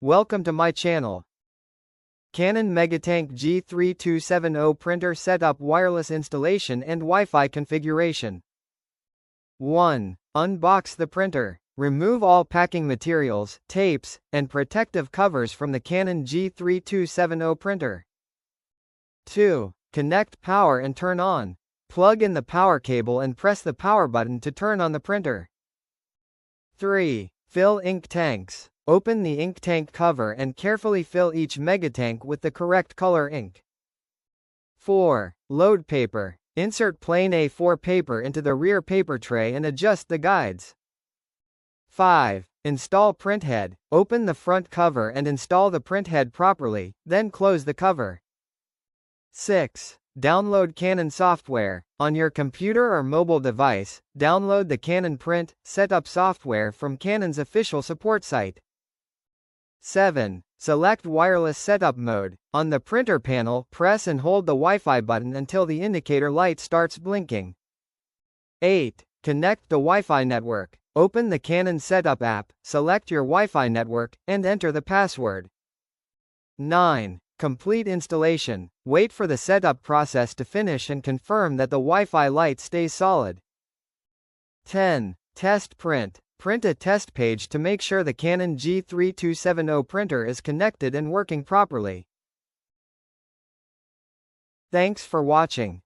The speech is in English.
Welcome to my channel. Canon MegaTank G3270 printer setup, wireless installation and Wi-Fi configuration. 1. Unbox the printer. Remove all packing materials, tapes, and protective covers from the Canon G3270 printer. 2. Connect power and turn on. Plug in the power cable and press the power button to turn on the printer. 3. Fill ink tanks. Open the ink tank cover and carefully fill each MegaTank with the correct color ink. 4. Load paper. Insert plain A4 paper into the rear paper tray and adjust the guides. 5. Install printhead. Open the front cover and install the printhead properly, then close the cover. 6. Download Canon software. On your computer or mobile device, download the Canon Print Setup software from Canon's official support site. 7. Select wireless setup mode. On the printer panel, press and hold the Wi-Fi button until the indicator light starts blinking. 8. Connect the Wi-Fi network. Open the Canon Setup app, select your Wi-Fi network, and enter the password. 9. Complete installation. Wait for the setup process to finish and confirm that the Wi-Fi light stays solid. 10. Test print. Print a test page to make sure the Canon G3270 printer is connected and working properly. Thanks for watching.